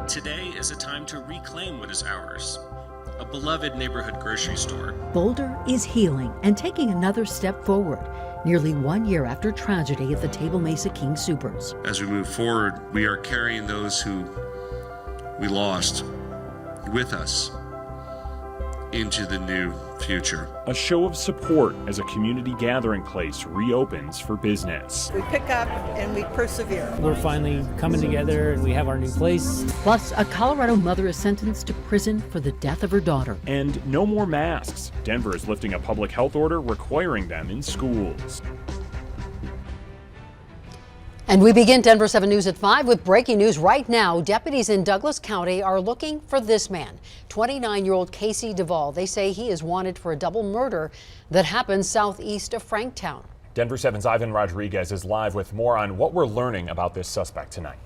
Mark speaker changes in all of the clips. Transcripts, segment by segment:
Speaker 1: Today is a time to reclaim what is ours. A beloved neighborhood grocery store.
Speaker 2: Boulder is healing and taking another step forward, nearly 1 year after tragedy at the Table Mesa King Soopers.
Speaker 1: As we move forward, we are carrying those who we lost with us into the new future.
Speaker 3: A show of support as a community gathering place reopens for business.
Speaker 4: We pick up and we persevere.
Speaker 5: We're finally coming together and we have our new place.
Speaker 2: Plus, a Colorado mother is sentenced to prison for the death of her daughter.
Speaker 3: And no more masks. Denver is lifting a public health order requiring them in schools.
Speaker 6: And we begin Denver 7 News at 5 with breaking news right now. Deputies in Douglas County are looking for this man, 29-year-old Casey Duvall. They say he is wanted for a double murder that happened southeast of Franktown.
Speaker 7: Denver 7's Ivan Rodriguez is live with more on what we're learning about this suspect tonight.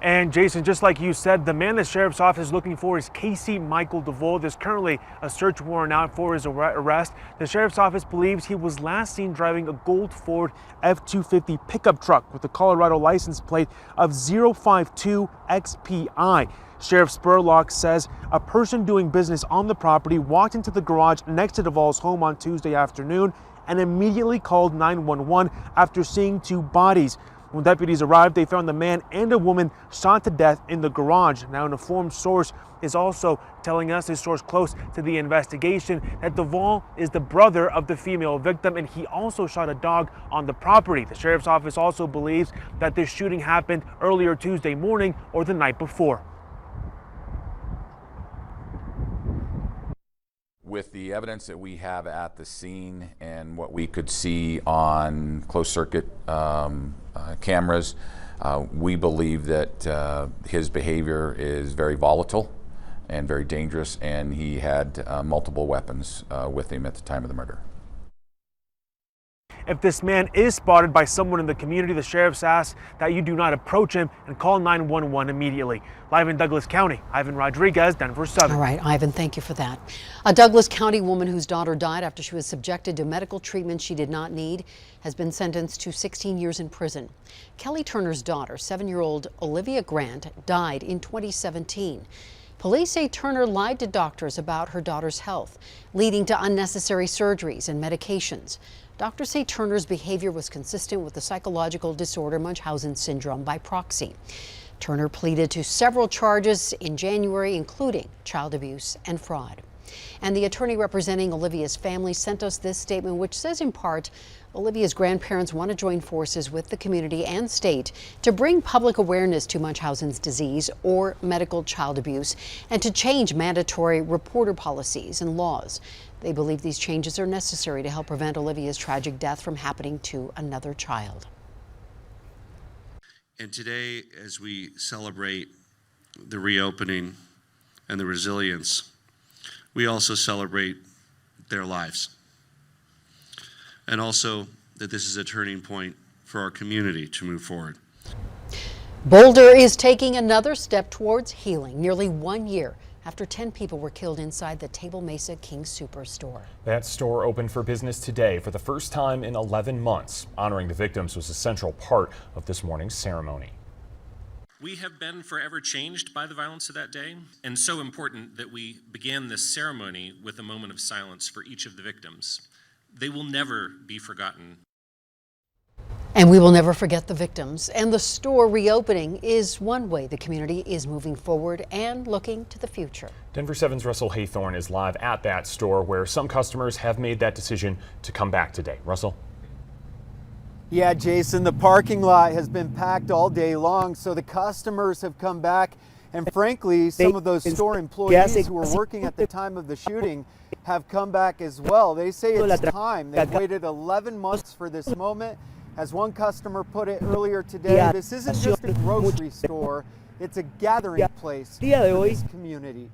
Speaker 8: And Jason, just like you said, the man the sheriff's office is looking for is Casey Michael Duvall. There's currently a search warrant out for his arrest. The sheriff's office believes he was last seen driving a gold Ford F-250 pickup truck with a Colorado license plate of 052XPI. Sheriff Spurlock says a person doing business on the property walked into the garage next to Duvall's home on Tuesday afternoon and immediately called 911 after seeing two bodies. When deputies arrived, they found the man and a woman shot to death in the garage. Now, an informed source is also telling us, a source close to the investigation, that Duvall is the brother of the female victim, and he also shot a dog on the property. The sheriff's office also believes that this shooting happened earlier Tuesday morning or the night before.
Speaker 9: With the evidence that we have at the scene and what we could see on closed circuit cameras, we believe that his behavior is very volatile and very dangerous, and he had multiple weapons with him at the time of the murder.
Speaker 8: If this man is spotted by someone in the community, the sheriff's asks that you do not approach him and call 911 immediately. Live in Douglas County, Ivan Rodriguez, Denver 7.
Speaker 6: All right, Ivan, thank you for that. A Douglas County woman whose daughter died after she was subjected to medical treatment she did not need has been sentenced to 16 years in prison. Kelly Turner's daughter, 7-year-old Olivia Grant, died in 2017. Police say Turner lied to doctors about her daughter's health, leading to unnecessary surgeries and medications. Doctors say Turner's behavior was consistent with the psychological disorder Munchausen syndrome by proxy. Turner pleaded to several charges in January, including child abuse and fraud. And the attorney representing Olivia's family sent us this statement, which says in part, Olivia's grandparents want to join forces with the community and state to bring public awareness to Munchausen's disease or medical child abuse and to change mandatory reporter policies and laws. They believe these changes are necessary to help prevent Olivia's tragic death from happening to another child.
Speaker 1: And today, as we celebrate the reopening and the resilience, we also celebrate their lives. And also that this is a turning point for our community to move forward.
Speaker 6: Boulder is taking another step towards healing nearly 1 year after 10 people were killed inside the Table Mesa King Soopers store.
Speaker 7: That store opened for business today for the first time in 11 months. Honoring the victims was a central part of this morning's ceremony.
Speaker 1: We have been forever changed by the violence of that day, and so important that we began this ceremony with a moment of silence for each of the victims. They will never be forgotten.
Speaker 6: And we will never forget the victims. And the store reopening is one way the community is moving forward and looking to the future.
Speaker 7: Denver 7's Russell Haythorne is live at that store where some customers have made that decision to come back today. Russell?
Speaker 10: Yeah, Jason, the parking lot has been packed all day long, so the customers have come back. And frankly, some of those store employees who were working at the time of the shooting have come back as well. They say it's time. They've waited 11 months for this moment. As one customer put it earlier today, this isn't just a grocery store, it's a gathering place for this community.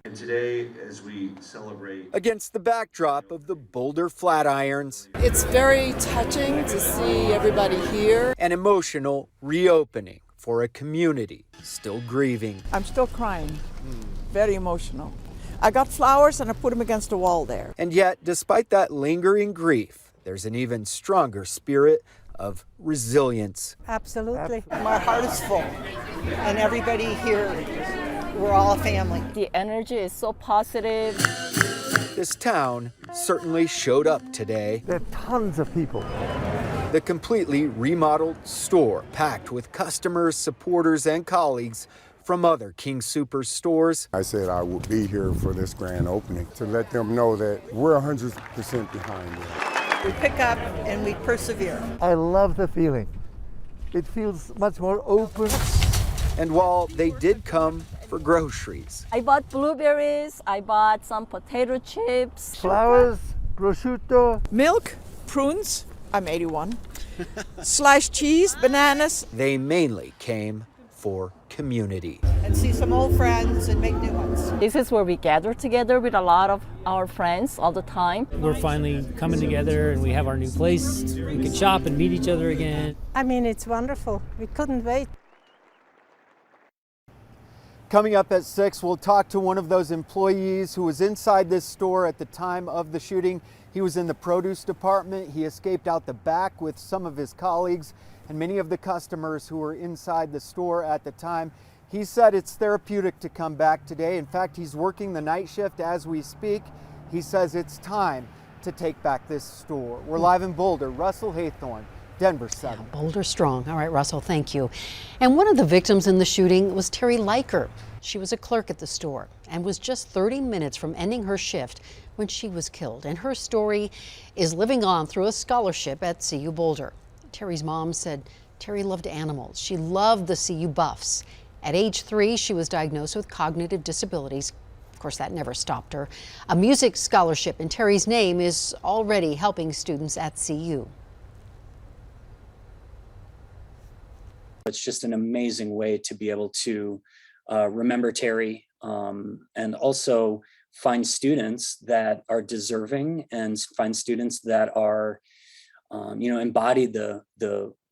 Speaker 1: And today, as we celebrate
Speaker 10: Against the backdrop of the Boulder Flatirons,
Speaker 4: It's very touching to see everybody here.
Speaker 10: an emotional reopening for a community still grieving.
Speaker 4: I'm still crying. Very emotional. I got flowers and I put them against the wall there.
Speaker 10: And yet, despite that lingering grief, there's an even stronger spirit of resilience.
Speaker 11: Absolutely.
Speaker 4: My heart is full. And everybody here, we're all a family.
Speaker 11: The energy is so positive.
Speaker 10: This town certainly showed up today.
Speaker 8: There are tons of people.
Speaker 10: The completely remodeled store packed with customers, supporters, and colleagues from other King Soopers stores.
Speaker 12: I said I would be here for this grand opening to let them know that we're 100% behind them.
Speaker 4: We pick up and we persevere.
Speaker 13: I love the feeling. It feels much more open.
Speaker 10: And while they did come for groceries,
Speaker 11: I bought blueberries, I bought some potato chips.
Speaker 13: Flowers, prosciutto.
Speaker 4: Milk, prunes, I'm 81, sliced cheese, bananas.
Speaker 10: they mainly came for community.
Speaker 4: And see some old friends and make new ones.
Speaker 11: This is where we gather together with a lot of our friends all the time.
Speaker 5: We're finally coming together and we have our new place. We can shop and meet each other again.
Speaker 11: I mean, it's wonderful. We couldn't wait.
Speaker 10: Coming up at 6, we'll talk to one of those employees who was inside this store at the time of the shooting. He was in the produce department. He escaped out the back with some of his colleagues and many of the customers who were inside the store at the time. He said it's therapeutic to come back today. In fact, he's working the night shift as we speak. He says it's time to take back this store. We're live in Boulder. Russell Haythorne, Denver 7.
Speaker 6: Boulder strong. All right, Russell, thank you. And one of the victims in the shooting was Terry Liker. She was a clerk at the store and was just 30 minutes from ending her shift when she was killed. And her story is living on through a scholarship at CU Boulder. Terry's mom said Terry loved animals. She loved the CU Buffs. At age 3, she was diagnosed with cognitive disabilities. Of course, that never stopped her. A music scholarship in Terry's name is already helping students at CU.
Speaker 14: It's just an amazing way to be able to remember Terry and also find students that are deserving and find students that are, embody the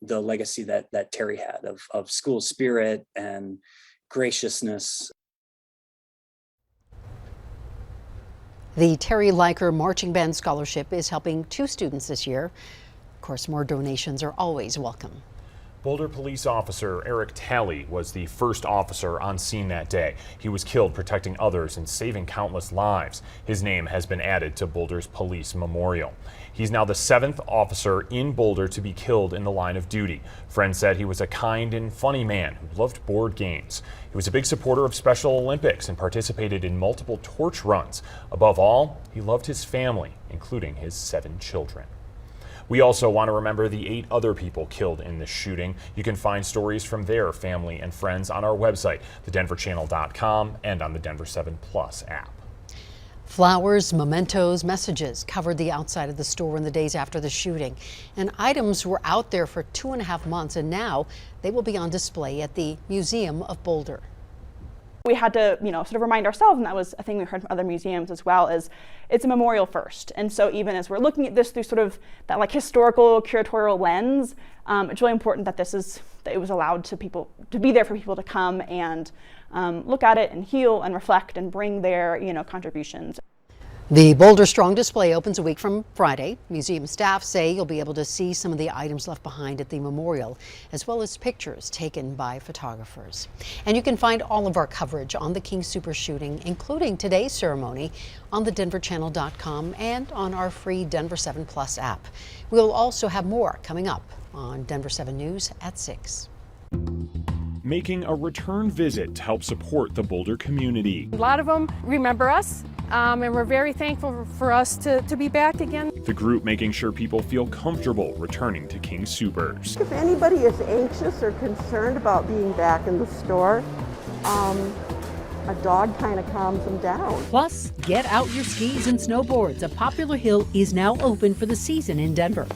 Speaker 14: legacy that Terry had of school spirit and graciousness.
Speaker 6: The Terry Liker Marching Band Scholarship is helping 2 students this year. Of course, more donations are always welcome.
Speaker 7: Boulder police officer Eric Talley was the first officer on scene that day. He was killed protecting others and saving countless lives. His name has been added to Boulder's police memorial. He's now the 7th officer in Boulder to be killed in the line of duty. Friends said he was a kind and funny man who loved board games. He was a big supporter of Special Olympics and participated in multiple torch runs. Above all, he loved his family, including his 7 children. We also want to remember the 8 other people killed in this shooting. You can find stories from their family and friends on our website, thedenverchannel.com, and on the Denver 7 Plus app.
Speaker 6: Flowers, mementos, messages covered the outside of the store in the days after the shooting. And items were out there for 2.5 months, and now they will be on display at the Museum of Boulder.
Speaker 15: We had to, sort of remind ourselves, and that was a thing we heard from other museums as well, is it's a memorial first. And so even as we're looking at this through sort of that historical curatorial lens, it's really important that that it was allowed to be there for people to come and look at it and heal and reflect and bring their, contributions.
Speaker 6: The Boulder Strong display opens a week from Friday. Museum staff say you'll be able to see some of the items left behind at the memorial, as well as pictures taken by photographers. And you can find all of our coverage on the King Soopers shooting, including today's ceremony, on thedenverchannel.com and on our free Denver 7 Plus app. We'll also have more coming up on Denver 7 News at 6.
Speaker 3: Making a return visit to help support the Boulder community.
Speaker 16: A lot of them remember us, and we're very thankful for us to be back again.
Speaker 3: The group making sure people feel comfortable returning to King Soopers.
Speaker 17: If anybody is anxious or concerned about being back in the store, a dog kind of calms them down.
Speaker 2: Plus, get out your skis and snowboards. A popular hill is now open for the season in Denver.